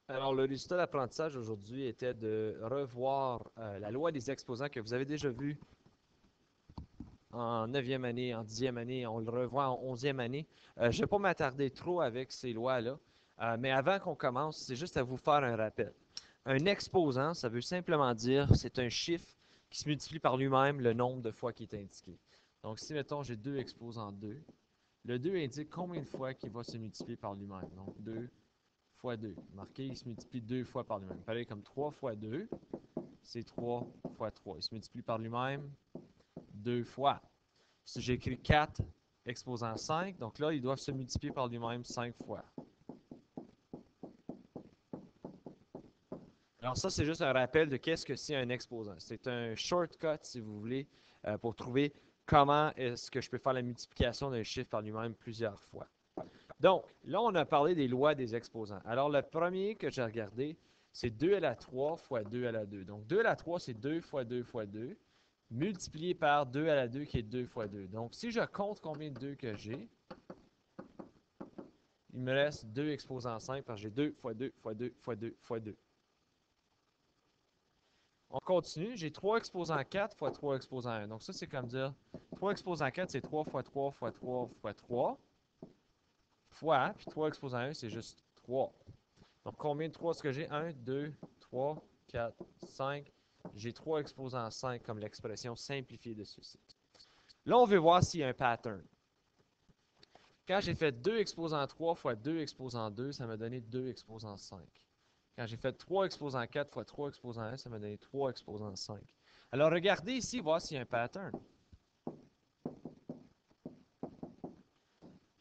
Alors, le résultat d'apprentissage aujourd'hui était de revoir la loi des exposants que vous avez déjà vu en 9e année, en 10e année, on le revoit en 11e année. Je ne vais pas m'attarder trop avec ces lois-là, mais avant qu'on commence, c'est juste à vous faire un rappel. Un exposant, ça veut simplement dire c'est un chiffre qui se multiplie par lui-même le nombre de fois qui est indiqué. Donc, si, mettons, j'ai 2 exposants 2, le 2 indique combien de fois qu'il va se multiplier par lui-même. Donc, 2 fois 2. Marqué, il se multiplie 2 fois par lui-même. Pareil comme 3 fois 2, c'est 3 fois 3. Il se multiplie par lui-même 2 fois. Si j'écris 4 exposant 5, donc là, ils doivent se multiplier par lui-même 5 fois. Alors ça, c'est juste un rappel de qu'est-ce que c'est un exposant. C'est un shortcut, si vous voulez, pour trouver comment est-ce que je peux faire la multiplication d'un chiffre par lui-même plusieurs fois. Donc, là, on a parlé des lois des exposants. Alors, le premier que j'ai regardé, c'est 2 à la 3 fois 2 à la 2. Donc, 2 à la 3, c'est 2 fois 2 fois 2, multiplié par 2 à la 2, qui est 2 fois 2. Donc, si je compte combien de 2 que j'ai, il me reste 2 exposant 5, parce que j'ai 2 fois 2 fois 2 fois 2 fois 2. On continue, j'ai 3 exposant 4 fois 3 exposant 1. Donc, ça, c'est comme dire 3 exposant 4, c'est 3 fois 3 fois 3 fois 3 fois, puis 3 exposant 1, c'est juste 3. Donc, combien de 3 est-ce que j'ai? 1, 2, 3, 4, 5. J'ai 3 exposants 5 comme l'expression simplifiée de ceci. Là, on veut voir s'il y a un pattern. Quand j'ai fait 2 exposants 3 fois 2 exposants 2, ça m'a donné 2 exposants 5. Quand j'ai fait 3 exposants 4 fois 3 exposants 1, ça m'a donné 3 exposants 5. Alors, regardez ici, voir s'il y a un pattern.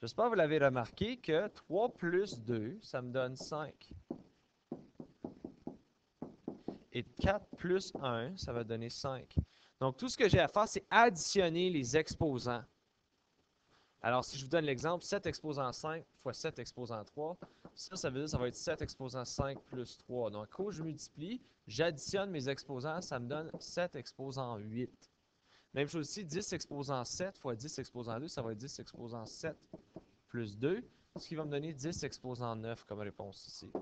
J'espère que vous l'avez remarqué que 3 plus 2, ça me donne 5. Et 4 plus 1, ça va donner 5. Donc, tout ce que j'ai à faire, c'est additionner les exposants. Alors, si je vous donne l'exemple, 7 exposant 5 fois 7 exposant 3, ça veut dire que ça va être 7 exposant 5 plus 3. Donc, quand je multiplie, j'additionne mes exposants, ça me donne 7 exposant 8. Même chose ici, 10 exposant 7 fois 10 exposant 2, ça va être 10 exposant 7 plus 2, ce qui va me donner 10 exposant 9 comme réponse ici.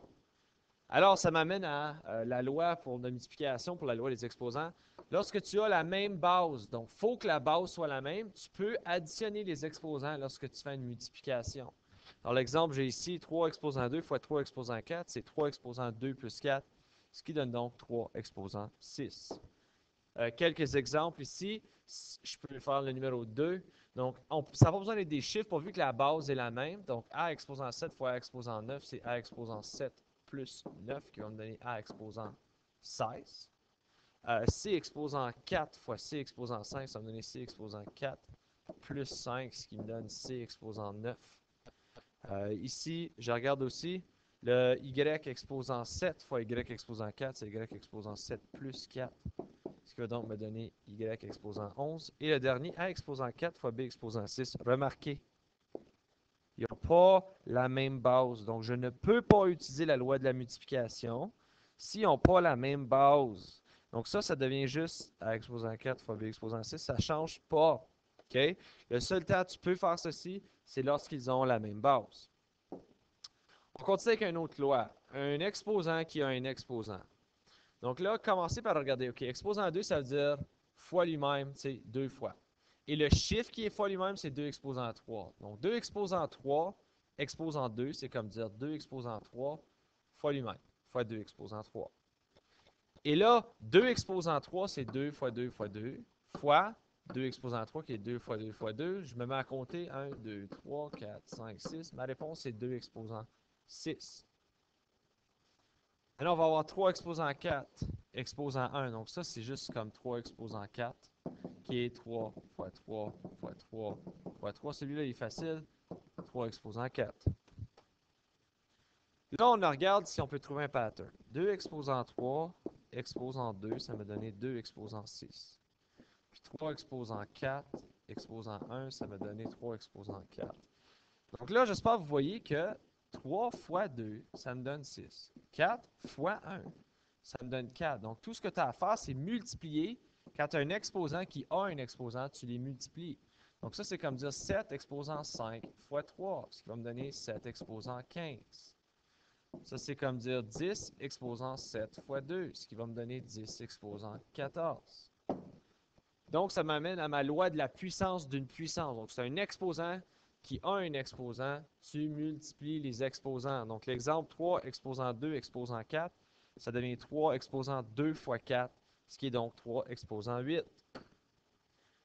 Alors, ça m'amène à la loi pour la multiplication, pour la loi des exposants. Lorsque tu as la même base, donc il faut que la base soit la même, tu peux additionner les exposants lorsque tu fais une multiplication. Alors, l'exemple, j'ai ici 3 exposant 2 fois 3 exposant 4, c'est 3 exposant 2 plus 4, ce qui donne donc 3 exposant 6. Quelques exemples ici, je peux faire le numéro 2. Donc, ça n'a pas besoin d'être des chiffres pourvu que la base est la même. Donc, A exposant 7 fois A exposant 9, c'est A exposant 7 plus 9 qui va me donner A exposant 16. C exposant 4 fois C exposant 5, ça va me donner C exposant 4 plus 5, ce qui me donne C exposant 9. Ici, je regarde aussi le Y exposant 7 fois Y exposant 4, c'est Y exposant 7 plus 4, ce qui va donc me donner Y exposant 11. Et le dernier, A exposant 4 fois B exposant 6. Remarquez, il n'y a pas la même base. Donc, je ne peux pas utiliser la loi de la multiplication s'ils n'ont pas la même base. Donc, ça devient juste A exposant 4 fois B exposant 6. Ça ne change pas. OK? Le seul temps que tu peux faire ceci, c'est lorsqu'ils ont la même base. On continue avec une autre loi. Un exposant qui a un exposant. Donc là, commencez par regarder, OK, exposant 2, ça veut dire fois lui-même, c'est 2 fois. Et le chiffre qui est fois lui-même, c'est 2 exposant 3. Donc 2 exposant 3, exposant 2, c'est comme dire 2 exposant 3 fois lui-même, fois 2 exposant 3. Et là, 2 exposant 3, c'est 2 fois 2 fois 2, fois 2 exposant 3, qui est 2 fois 2 fois 2. Je me mets à compter 1, 2, 3, 4, 5, 6. Ma réponse, c'est 2 exposant 6. Et là, on va avoir 3 exposant 4, exposant 1. Donc ça, c'est juste comme 3 exposant 4, qui est 3 fois 3 fois 3 fois 3. Celui-là, il est facile. 3 exposant 4. Là, on regarde si on peut trouver un pattern. 2 exposant 3, exposant 2, ça m'a donné 2 exposant 6. Puis 3 exposant 4, exposant 1, ça m'a donné 3 exposant 4. Donc là, j'espère que vous voyez que 3 fois 2, ça me donne 6. 4 fois 1, ça me donne 4. Donc, tout ce que tu as à faire, c'est multiplier. Quand tu as un exposant qui a un exposant, tu les multiplies. Donc, ça, c'est comme dire 7 exposant 5 fois 3, ce qui va me donner 7 exposant 15. Ça, c'est comme dire 10 exposant 7 fois 2, ce qui va me donner 10 exposant 14. Donc, ça m'amène à ma loi de la puissance d'une puissance. Donc, c'est un exposant qui a un exposant. Tu multiplies les exposants. Donc, l'exemple 3 exposant 2 exposant 4, ça devient 3 exposant 2 fois 4, ce qui est donc 3 exposant 8.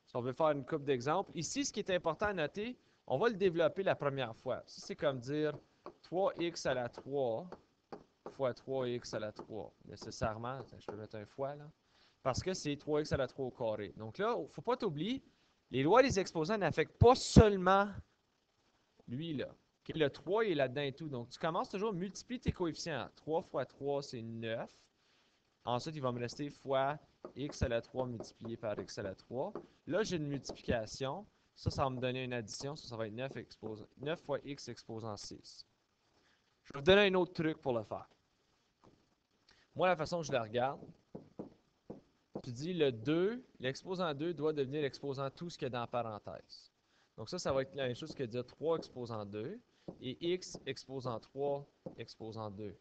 Si on veut faire une couple d'exemples, ici, ce qui est important à noter, on va le développer la première fois. Ça, c'est comme dire 3x à la 3 fois 3x à la 3. Nécessairement, je peux mettre un fois là, parce que c'est 3x à la 3 au carré. Donc là, il ne faut pas t'oublier, les lois des exposants n'affectent pas seulement lui là. Okay, le 3 est là-dedans et tout. Donc tu commences toujours à multiplier tes coefficients. 3 fois 3, c'est 9. Ensuite, il va me rester fois x à la 3 multiplié par x à la 3. Là, j'ai une multiplication. Ça va me donner une addition. Ça va être 9 fois x exposant 6. Je vais vous donner un autre truc pour le faire. Moi, la façon que je la regarde, tu dis le 2, l'exposant 2 doit devenir l'exposant tout ce qu'il y a dans la parenthèse. Donc ça va être la même chose que dire 3 exposant 2 et x exposant 3 exposant 2.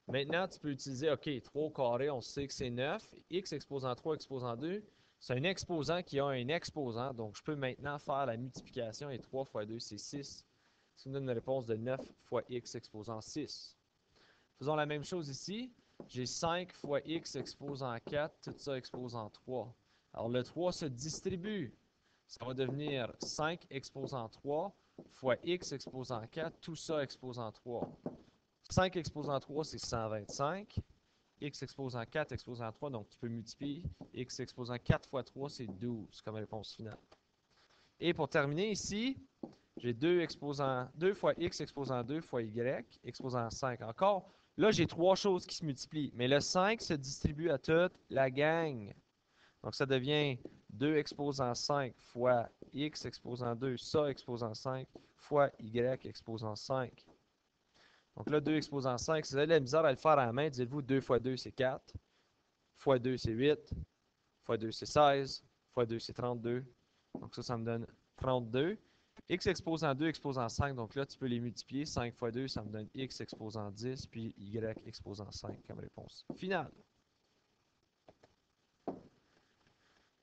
Maintenant, tu peux utiliser, OK, 3 au carré, on sait que c'est 9. X exposant 3 exposant 2, c'est un exposant qui a un exposant. Donc, je peux maintenant faire la multiplication et 3 fois 2, c'est 6. Ça me donne une réponse de 9 fois x exposant 6. Faisons la même chose ici. J'ai 5 fois x exposant 4, tout ça exposant 3. Alors, le 3 se distribue. Ça va devenir 5 exposant 3 fois x exposant 4, tout ça exposant 3. 5 exposant 3, c'est 125. X exposant 4 exposant 3, donc tu peux multiplier. X exposant 4 fois 3, c'est 12 comme réponse finale. Et pour terminer ici, j'ai 2 fois x exposant 2 fois y exposant 5. Encore, là, j'ai trois choses qui se multiplient. Mais le 5 se distribue à toute la gang. Donc, ça devient 2 exposant 5 fois x exposant 2, ça exposant 5, fois y exposant 5. Donc là, 2 exposant 5, si vous avez de la misère à le faire à la main, dites-vous 2 fois 2, c'est 4. Fois 2, c'est 8. Fois 2, c'est 16. Fois 2, c'est 32. Donc ça me donne 32. X exposant 2 exposant 5, donc là, tu peux les multiplier. 5 fois 2, ça me donne x exposant 10, puis y exposant 5 comme réponse finale.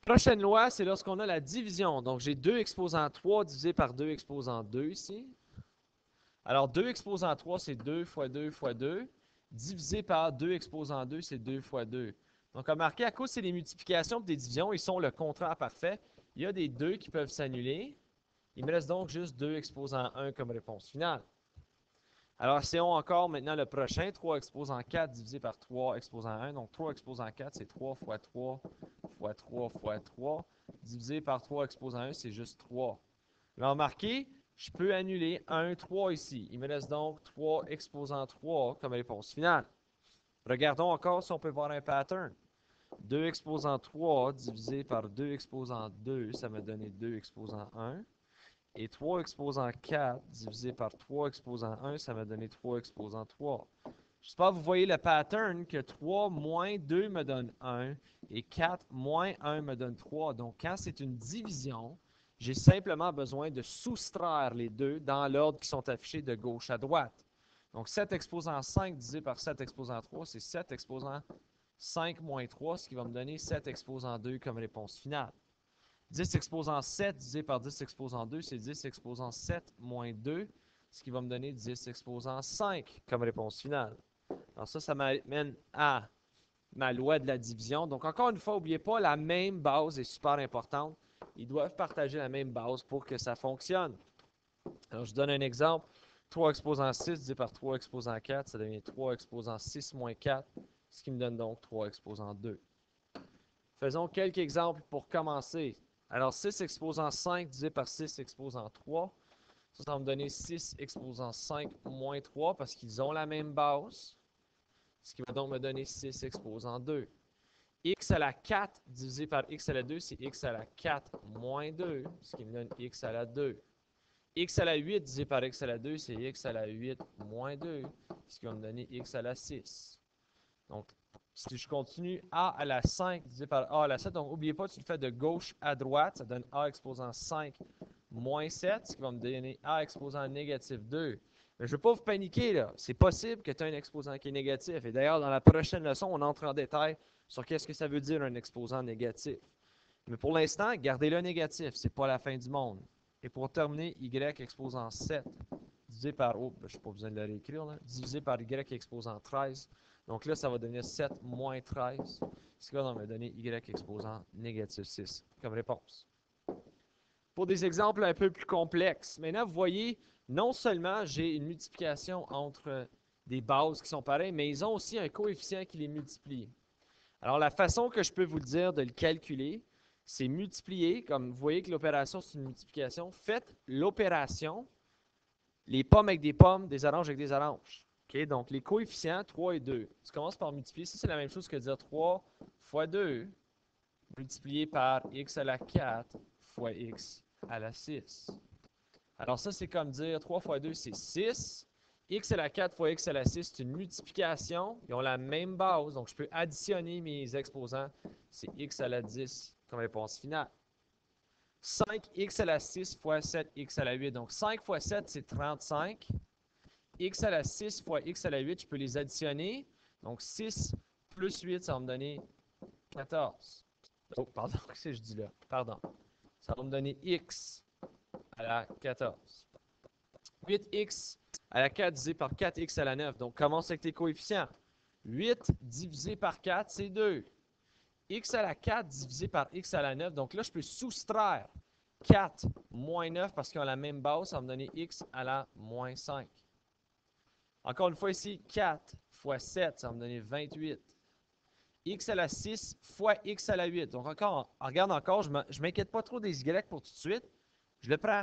Prochaine loi, c'est lorsqu'on a la division. Donc, j'ai 2 exposant 3 divisé par 2 exposant 2 ici. Alors, 2 exposant 3, c'est 2 fois 2 fois 2. Divisé par 2 exposant 2, c'est 2 fois 2. Donc, remarquez, à cause c'est des multiplications et des divisions, ils sont le contraire parfait. Il y a des 2 qui peuvent s'annuler. Il me reste donc juste 2 exposant 1 comme réponse finale. Alors, essayons encore maintenant le prochain. 3 exposant 4 divisé par 3 exposant 1. Donc, 3 exposant 4, c'est 3 fois 3 fois 3 fois 3. Divisé par 3 exposant 1, c'est juste 3. Là, remarquez, je peux annuler 1, 3 ici. Il me reste donc 3 exposant 3 comme réponse finale. Regardons encore si on peut voir un pattern. 2 exposant 3 divisé par 2 exposant 2, ça m'a donné 2 exposant 1. Et 3 exposant 4 divisé par 3 exposant 1, ça m'a donné 3 exposant 3. J'espère que vous voyez le pattern que 3 moins 2 me donne 1 et 4 moins 1 me donne 3. Donc, quand c'est une division, j'ai simplement besoin de soustraire les deux dans l'ordre qui sont affichés de gauche à droite. Donc, 7 exposant 5 divisé par 7 exposant 3, c'est 7 exposant 5 moins 3, ce qui va me donner 7 exposant 2 comme réponse finale. 10 exposant 7 divisé par 10 exposant 2, c'est 10 exposant 7 moins 2, ce qui va me donner 10 exposant 5 comme réponse finale. Alors ça m'amène à ma loi de la division. Donc encore une fois, n'oubliez pas, la même base est super importante. Ils doivent partager la même base pour que ça fonctionne. Alors je vous donne un exemple. 3 exposant 6 divisé par 3 exposant 4, ça devient 3 exposant 6 moins 4, ce qui me donne donc 3 exposant 2. Faisons quelques exemples pour commencer. Alors 6 exposant 5 divisé par 6 exposant 3, ça va me donner 6 exposant 5 moins 3 parce qu'ils ont la même base. Ce qui va donc me donner 6 exposant 2. X à la 4 divisé par x à la 2, c'est x à la 4 moins 2, ce qui me donne x à la 2. X à la 8 divisé par x à la 2, c'est x à la 8 moins 2, ce qui va me donner x à la 6. Donc, si je continue, a à la 5 divisé par a à la 7, donc n'oubliez pas, tu le fais de gauche à droite, ça donne a exposant 5 moins 7, ce qui va me donner a exposant négatif 2. Mais je ne veux pas vous paniquer, là. C'est possible que tu aies un exposant qui est négatif. Et d'ailleurs, dans la prochaine leçon, on entre en détail sur qu'est-ce que ça veut dire un exposant négatif. Mais pour l'instant, gardez-le négatif. Ce n'est pas la fin du monde. Et pour terminer, y exposant 7 divisé par, oh, je n'ai pas besoin de le réécrire, là, divisé par y exposant 13. Donc là, ça va donner 7 moins 13. Ce qui va me donner y exposant négatif 6 comme réponse. Pour des exemples un peu plus complexes, maintenant, vous voyez, non seulement j'ai une multiplication entre des bases qui sont pareilles, mais ils ont aussi un coefficient qui les multiplie. Alors, la façon que je peux vous dire de le calculer, c'est multiplier, comme vous voyez que l'opération, c'est une multiplication. Faites l'opération, les pommes avec des pommes, des oranges avec des oranges. Okay? Donc, les coefficients, 3 et 2. Tu commences par multiplier. Ça, c'est la même chose que dire 3 fois 2 multiplié par x à la 4 fois x à la 6. Alors ça, c'est comme dire 3 fois 2, c'est 6. X à la 4 fois x à la 6, c'est une multiplication. Ils ont la même base, donc je peux additionner mes exposants. C'est x à la 10 comme réponse finale. 5x à la 6 fois 7x à la 8. Donc 5 fois 7, c'est 35. X à la 6 fois x à la 8, je peux les additionner. Donc 6 plus 8, ça va me donner 14. Oh, pardon, qu'est-ce que je dis là? Pardon. Ça va me donner x à la 14. 8x à la 4 divisé par 4x à la 9. Donc, commence avec les coefficients. 8 divisé par 4, c'est 2. X à la 4 divisé par x à la 9. Donc là, je peux soustraire 4 moins 9 parce qu'ils ont la même base. Ça va me donner x à la moins 5. Encore une fois ici, 4 fois 7, ça va me donner 28. X à la 6 fois x à la 8. Donc encore, regarde encore, je ne m'inquiète pas trop des y pour tout de suite. Je le prends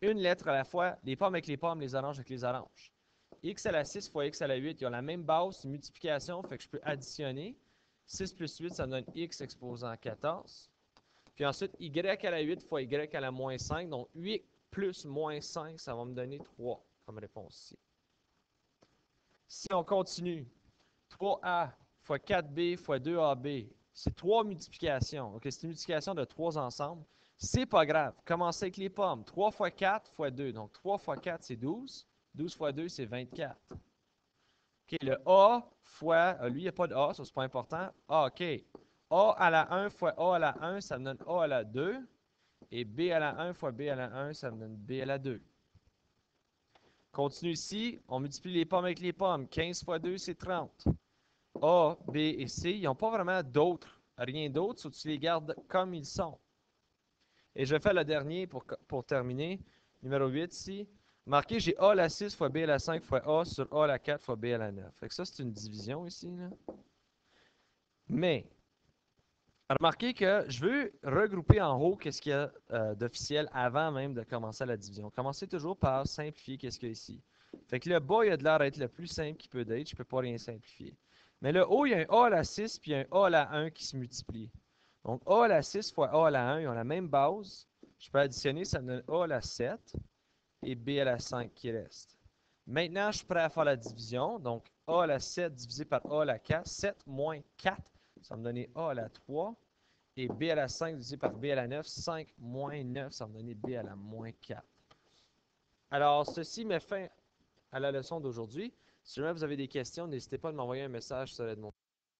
une lettre à la fois, les pommes avec les pommes, les oranges avec les oranges. X à la 6 fois x à la 8, ils ont la même base, c'est une multiplication, fait que je peux additionner. 6 plus 8, ça me donne x exposant 14. Puis ensuite, y à la 8 fois y à la moins 5. Donc 8 plus moins 5, ça va me donner 3 comme réponse ici. Si on continue, 3a fois 4b fois 2ab, c'est 3 multiplications. OK, c'est une multiplication de 3 ensemble. C'est pas grave. Commencez avec les pommes. 3 fois 4 fois 2. Donc 3 fois 4, c'est 12. 12 fois 2, c'est 24. OK, le a fois, lui, il n'y a pas de a, ça c'est pas important. A, OK. A à la 1 fois a à la 1, ça me donne a à la 2. Et b à la 1 fois b à la 1, ça me donne b à la 2. Continue ici, on multiplie les pommes avec les pommes. 15 fois 2, c'est 30. A, B et C, ils n'ont pas vraiment rien d'autre, sauf que tu les gardes comme ils sont. Et je vais faire le dernier pour terminer. Numéro 8 ici. Marqué, j'ai A à la 6 fois B à la 5 fois A sur A à la 4 fois B à la 9. Fait que ça, c'est une division ici. Là. Mais, remarquez que je veux regrouper en haut qu'est-ce qu'il y a d'officiel avant même de commencer la division. Commencez toujours par simplifier qu'est-ce qu'il y a ici. Fait que le bas, il a de l'air d'être le plus simple qu'il peut d'être. Je ne peux pas rien simplifier. Mais le haut, il y a un A à la 6 puis un A à la 1 qui se multiplie. Donc, A à la 6 fois A à la 1, ils ont la même base. Je peux additionner, ça me donne A à la 7 et B à la 5 qui reste. Maintenant, je suis prêt à faire la division. Donc, A à la 7 divisé par A à la 4. 7 moins 4, ça va me donner A à la 3. Et B à la 5 divisé par B à la 9. 5 moins 9, ça va me donner B à la moins 4. Alors, ceci met fin à la leçon d'aujourd'hui. Si jamais vous avez des questions, n'hésitez pas à m'envoyer un message sur l'aide.